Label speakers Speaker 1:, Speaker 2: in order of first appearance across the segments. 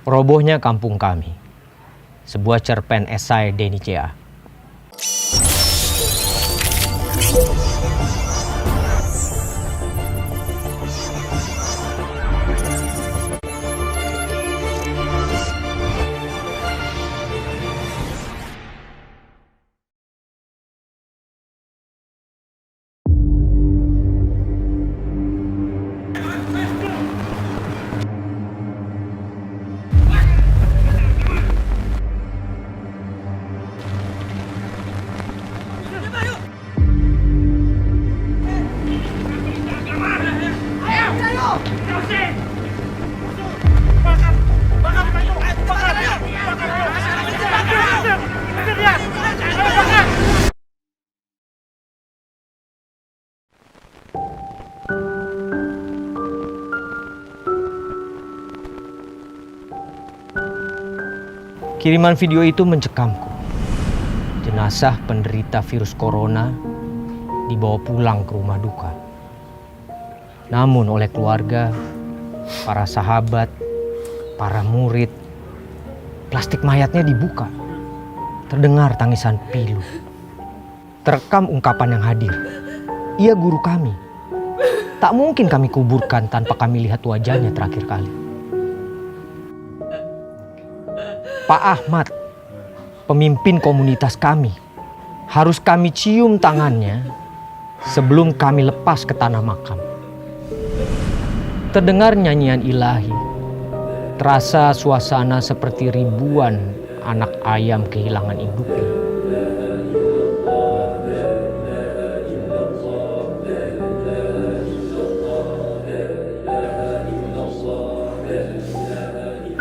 Speaker 1: Robohnya kampung kami. Sebuah cerpen esai Denny C.A. Kiriman video itu mencekamku. Jenazah penderita virus corona dibawa pulang ke rumah duka. Namun oleh keluarga, para sahabat, para murid, plastik mayatnya dibuka. Terdengar tangisan pilu. Terekam ungkapan yang hadir. Ia guru kami. Tak mungkin kami kuburkan tanpa kami lihat wajahnya terakhir kali. Pak Ahmad, pemimpin komunitas kami, harus kami cium tangannya sebelum kami lepas ke tanah makam. Terdengar nyanyian ilahi, terasa suasana seperti ribuan anak ayam kehilangan induknya.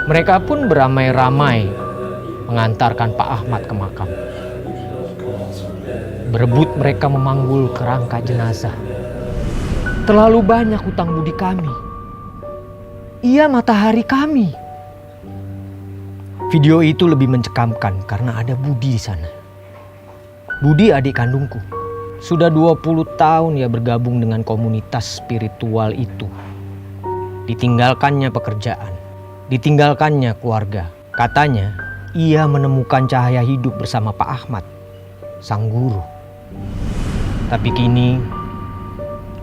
Speaker 1: Mereka pun beramai-ramai mengantarkan Pak Ahmad ke makam. Berebut mereka memanggul kerangka jenazah. Terlalu banyak hutang budi kami. Ia matahari kami. Video itu lebih mencekamkan karena ada Budi di sana. Budi adik kandungku. Sudah 20 tahun ia bergabung dengan komunitas spiritual itu. Ditinggalkannya pekerjaan. Ditinggalkannya keluarga. Katanya, ia menemukan cahaya hidup bersama Pak Ahmad, sang guru. Tapi kini,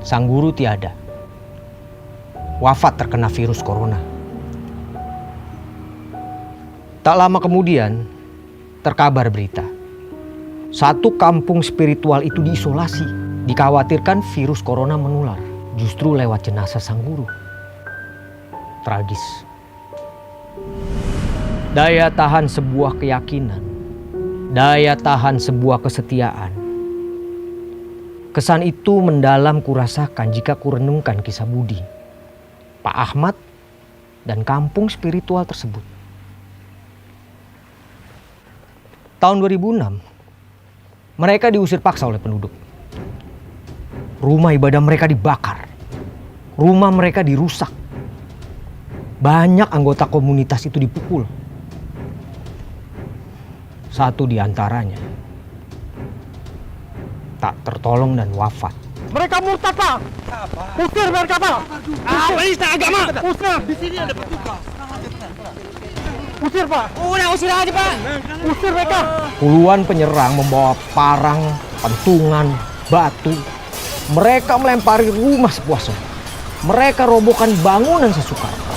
Speaker 1: sang guru tiada. Wafat terkena virus corona. Tak lama kemudian, terkabar berita. Satu kampung spiritual itu diisolasi. Dikhawatirkan virus corona menular. Justru lewat jenazah sang guru. Tragis. Daya tahan sebuah keyakinan, daya tahan sebuah kesetiaan. Kesan itu mendalam kurasakan jika kurenungkan kisah Budi, Pak Ahmad, dan kampung spiritual tersebut. Tahun 2006, mereka diusir paksa oleh penduduk. Rumah ibadah mereka dibakar, rumah mereka dirusak. Banyak anggota komunitas itu dipukul. Satu di antaranya tak tertolong dan wafat.
Speaker 2: Mereka murtad, Pak. Usir mereka, Pak.
Speaker 3: Apa ini agama?
Speaker 2: Usir.
Speaker 3: Di sini ada petugas.
Speaker 2: Usir, Pak.
Speaker 3: Udah usir aja, Pak.
Speaker 2: Usir mereka.
Speaker 1: Puluhan penyerang membawa parang, pentungan, batu. Mereka melempari rumah sepuasnya. Mereka robohkan bangunan sesuka.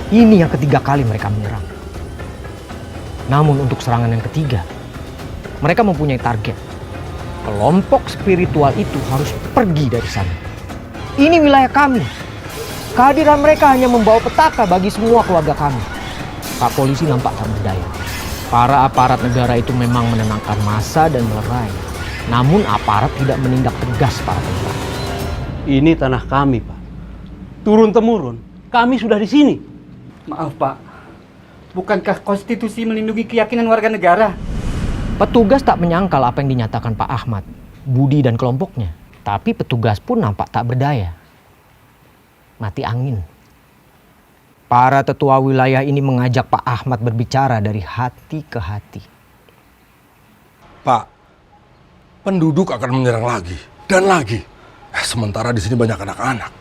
Speaker 1: Ini yang ketiga kali mereka menyerang. Namun untuk serangan yang ketiga, mereka mempunyai target. Kelompok spiritual itu harus pergi dari sana. Ini wilayah kami. Kehadiran mereka hanya membawa petaka bagi semua keluarga kami. Pak polisi nampak tak berdaya. Para aparat negara itu memang menenangkan massa dan melerai. Namun aparat tidak menindak tegas para tentara.
Speaker 4: Ini tanah kami, Pak. Turun-temurun, kami sudah di sini.
Speaker 2: Maaf, Pak. Bukankah konstitusi melindungi keyakinan warga negara?
Speaker 1: Petugas tak menyangkal apa yang dinyatakan Pak Ahmad, Budi dan kelompoknya. Tapi petugas pun nampak tak berdaya. Mati angin. Para tetua wilayah ini mengajak Pak Ahmad berbicara dari hati ke hati.
Speaker 4: Pak,
Speaker 5: penduduk akan menyerang lagi dan lagi. Sementara di sini banyak anak-anak.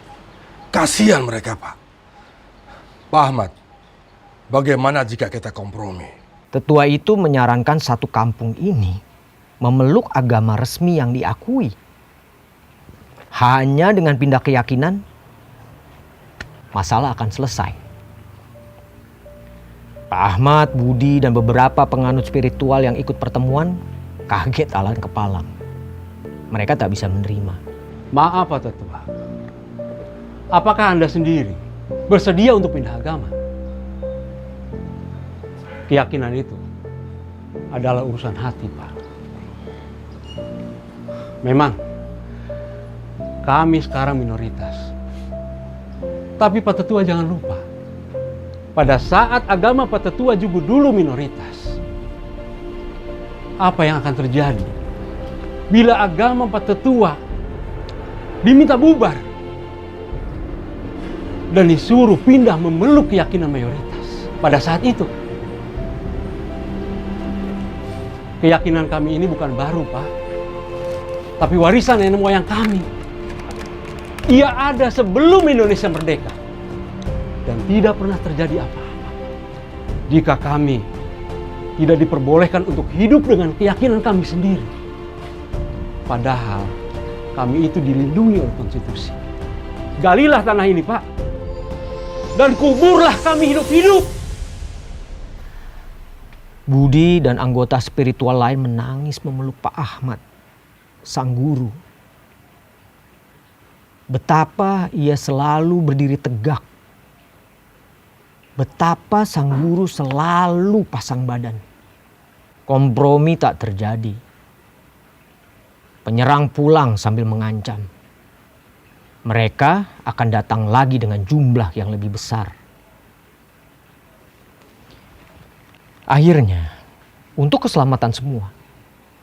Speaker 5: Kasihan mereka, Pak. Pak Ahmad, bagaimana jika kita kompromi?
Speaker 1: Tetua itu menyarankan satu kampung ini memeluk agama resmi yang diakui. Hanya dengan pindah keyakinan, masalah akan selesai. Pak Ahmad, Budi, dan beberapa penganut spiritual yang ikut pertemuan kaget alang kepalang. Mereka tak bisa menerima.
Speaker 4: Maaf Pak Tetua, apakah Anda sendiri bersedia untuk pindah agama? Keyakinan itu adalah urusan hati, Pak. Memang kami sekarang minoritas. Tapi Pak Tetua jangan lupa, pada saat agama Pak Tetua juga dulu minoritas. Apa yang akan terjadi bila agama Pak Tetua diminta bubar dan disuruh pindah memeluk keyakinan mayoritas? Pada saat itu, keyakinan kami ini bukan baru, Pak, tapi warisan nenek moyang kami. Ia ada sebelum Indonesia merdeka dan tidak pernah terjadi apa-apa. Jika kami tidak diperbolehkan untuk hidup dengan keyakinan kami sendiri, padahal kami itu dilindungi oleh konstitusi. Galilah tanah ini, Pak, dan kuburlah kami hidup-hidup.
Speaker 1: Budi dan anggota spiritual lain menangis memeluk Pak Ahmad, sang guru. Betapa ia selalu berdiri tegak. Betapa sang guru selalu pasang badan. Kompromi tak terjadi. Penyerang pulang sambil mengancam. Mereka akan datang lagi dengan jumlah yang lebih besar. Akhirnya, untuk keselamatan semua,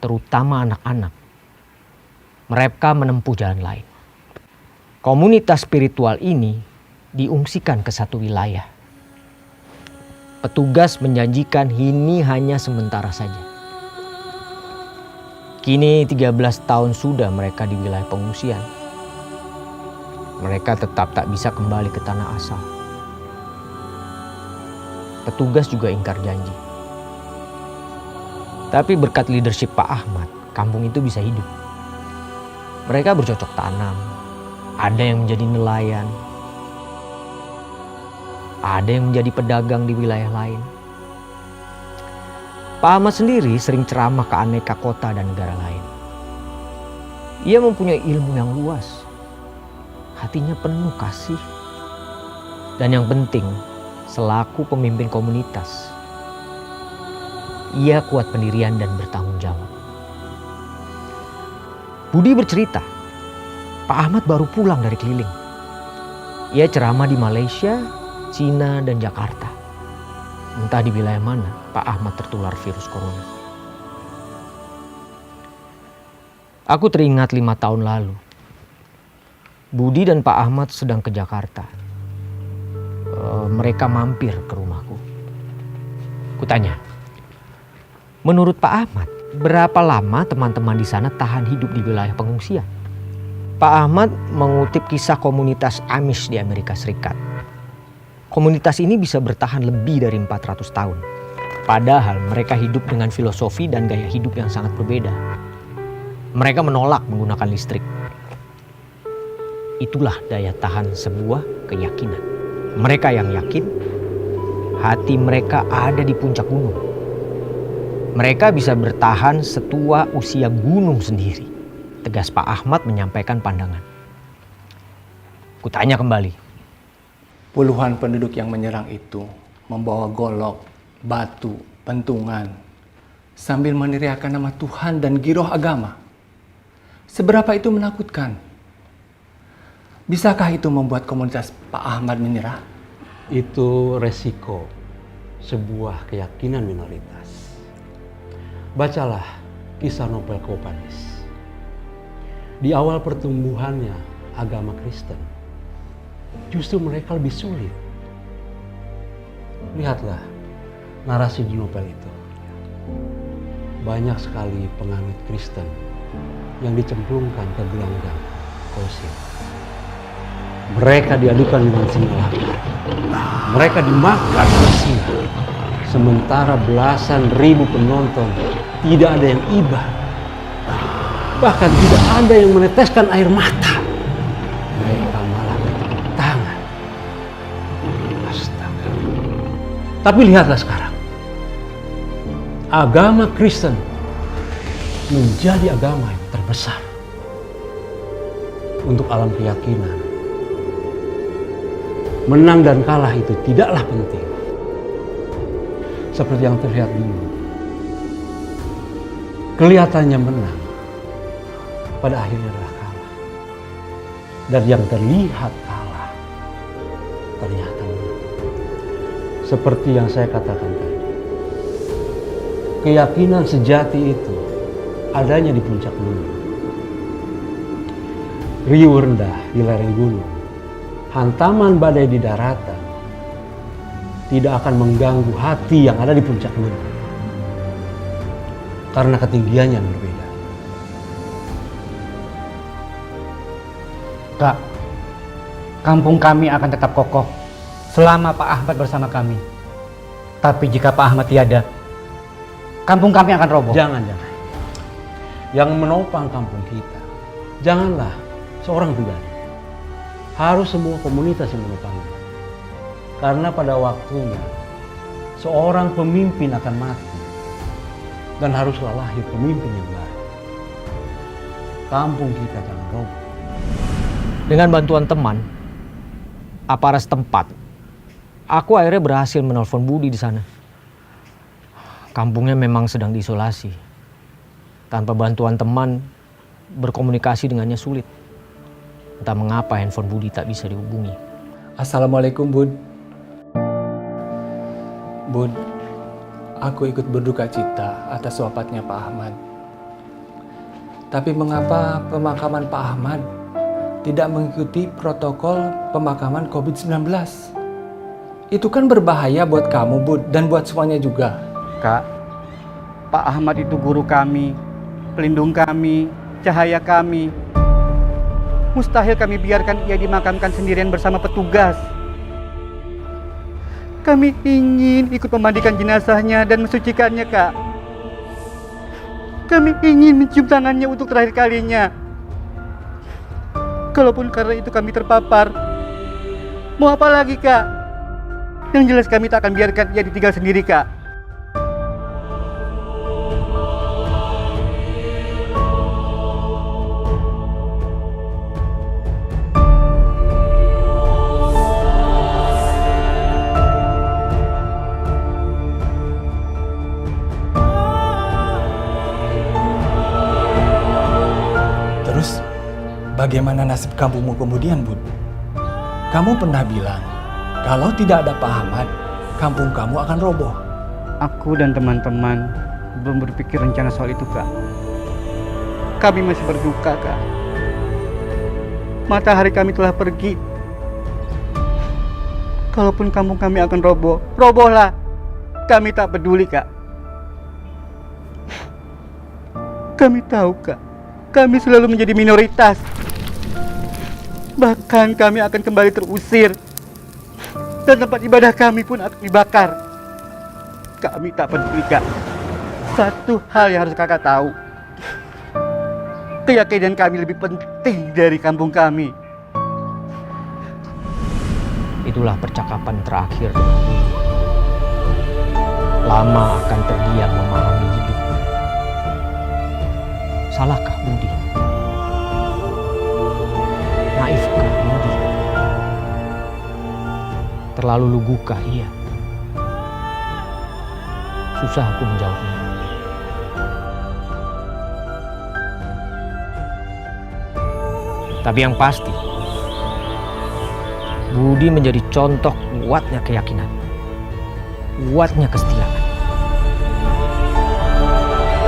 Speaker 1: terutama anak-anak, mereka menempuh jalan lain. Komunitas spiritual ini diungsikan ke satu wilayah. Petugas menjanjikan ini hanya sementara saja. Kini 13 tahun sudah mereka di wilayah pengungsian. Mereka tetap tak bisa kembali ke tanah asal. Petugas juga ingkar janji. Tapi berkat leadership Pak Ahmad, kampung itu bisa hidup. Mereka bercocok tanam. Ada yang menjadi nelayan. Ada yang menjadi pedagang di wilayah lain. Pak Ahmad sendiri sering ceramah ke aneka kota dan negara lain. Ia mempunyai ilmu yang luas. Hatinya penuh kasih. Dan yang penting, selaku pemimpin komunitas, ia kuat pendirian dan bertanggung jawab. Budi bercerita, Pak Ahmad baru pulang dari keliling. Ia ceramah di Malaysia, Cina, dan Jakarta. Entah di wilayah mana Pak Ahmad tertular virus corona. Aku teringat 5 tahun lalu. Budi dan Pak Ahmad sedang ke Jakarta. Mereka mampir ke rumahku. Kutanya, menurut Pak Ahmad, berapa lama teman-teman di sana tahan hidup di wilayah pengungsian? Pak Ahmad mengutip kisah komunitas Amish di Amerika Serikat. Komunitas ini bisa bertahan lebih dari 400 tahun. Padahal mereka hidup dengan filosofi dan gaya hidup yang sangat berbeda. Mereka menolak menggunakan listrik. Itulah daya tahan sebuah keyakinan. Mereka yang yakin hati mereka ada di puncak gunung. Mereka bisa bertahan setua usia gunung sendiri. Tegas Pak Ahmad menyampaikan pandangan. Kutanya kembali.
Speaker 6: Puluhan penduduk yang menyerang itu membawa golok, batu, pentungan, sambil meneriakkan nama Tuhan dan giroh agama. Seberapa itu menakutkan? Bisakah itu membuat komunitas Pak Ahmad menyerah?
Speaker 4: Itu resiko sebuah keyakinan minoritas. Bacalah kisah Nobel Kopanis. Di awal pertumbuhannya agama Kristen, justru mereka lebih sulit. Lihatlah narasi di novel itu. Banyak sekali penganut Kristen yang dicemplungkan ke gelanggang fosil. Mereka diadukan dengan singa lapar. Mereka dimakan oleh singa. Sementara belasan ribu penonton tidak ada yang iba. Bahkan tidak ada yang meneteskan air mata. Mereka malah bertepuk tangan. Astaga. Tapi lihatlah sekarang. Agama Kristen menjadi agama yang terbesar untuk alam keyakinan. Menang dan kalah itu tidaklah penting. Seperti yang terlihat dulu. Kelihatannya menang, pada akhirnya adalah kalah. Dan yang terlihat kalah, ternyata menang. Seperti yang saya katakan tadi. Keyakinan sejati itu adanya di puncak gunung. Riuh rendah di lereng gunung. Hantaman badai di daratan tidak akan mengganggu hati yang ada di puncak gunung. Karena ketinggiannya yang berbeda.
Speaker 2: Kak, kampung kami akan tetap kokoh selama Pak Ahmad bersama kami. Tapi jika Pak Ahmad tiada, kampung kami akan roboh.
Speaker 4: Jangan. Yang menopang kampung kita, janganlah seorang pribadi. Harus semua komunitas yang menopangnya. Karena pada waktunya, seorang pemimpin akan mati. Dan haruslah lahir pemimpin yang baru. Kampung kita jangan roboh.
Speaker 1: Dengan bantuan teman, aparat setempat, aku akhirnya berhasil menelpon Budi di sana. Kampungnya memang sedang diisolasi. Tanpa bantuan teman, berkomunikasi dengannya sulit. Entah mengapa handphone Budi tak bisa dihubungi.
Speaker 6: Assalamualaikum, Bud. Bud, aku ikut berduka cita atas wafatnya Pak Ahmad. Tapi mengapa pemakaman Pak Ahmad tidak mengikuti protokol pemakaman COVID-19? Itu kan berbahaya buat kamu, Bud, dan buat semuanya juga.
Speaker 2: Kak, Pak Ahmad itu guru kami, pelindung kami, cahaya kami. Mustahil kami biarkan ia dimakamkan sendirian bersama petugas. Kami ingin ikut memandikan jenazahnya dan mensucikannya, Kak. Kami ingin mencium tangannya untuk terakhir kalinya. Kalaupun karena itu kami terpapar, mau apa lagi, Kak? Yang jelas kami tak akan biarkan ia ditinggal sendiri, Kak.
Speaker 6: Terus, bagaimana nasib kampungmu kemudian, Bud? Kamu pernah bilang, kalau tidak ada Pak Ahmad, kampung kamu akan roboh.
Speaker 2: Aku dan teman-teman belum berpikir rencana soal itu, Kak. Kami masih berduka, Kak. Matahari kami telah pergi. Kalaupun kampung kami akan roboh, robohlah. Kami tak peduli, Kak. Kami tahu, Kak. Kami selalu menjadi minoritas. Bahkan kami akan kembali terusir. Dan tempat ibadah kami pun akan dibakar. Kami tak peduli, Kak. Satu hal yang harus Kakak tahu. Keyakinan kami lebih penting dari kampung kami.
Speaker 1: Itulah percakapan terakhir. Lama akan terdiam memahami hidup. Salahkah Budi? Naifkah Budi? Terlalu lugukah ia? Susah aku menjawabnya. Tapi yang pasti, Budi menjadi contoh kuatnya keyakinan, kuatnya kesetiaan.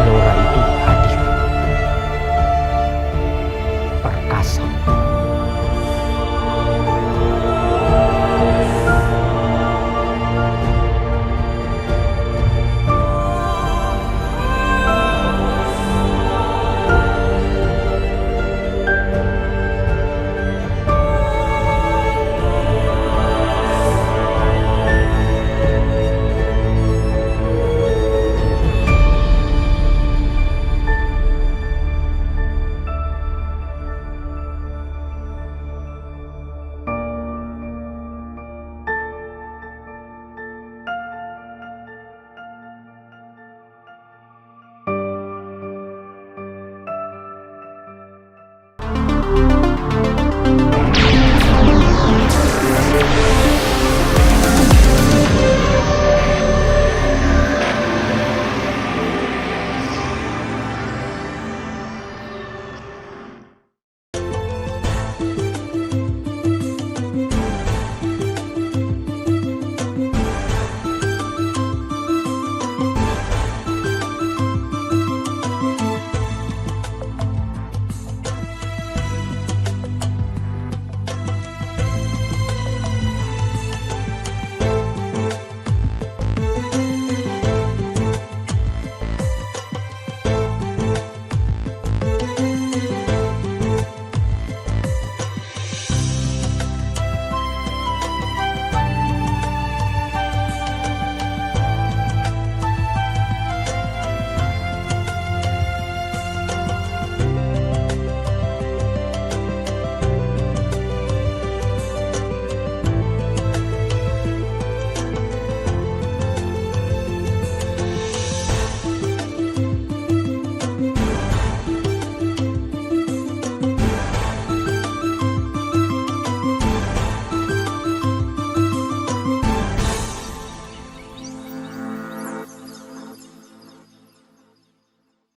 Speaker 1: Gelora itu hadir, perkasa. Pak.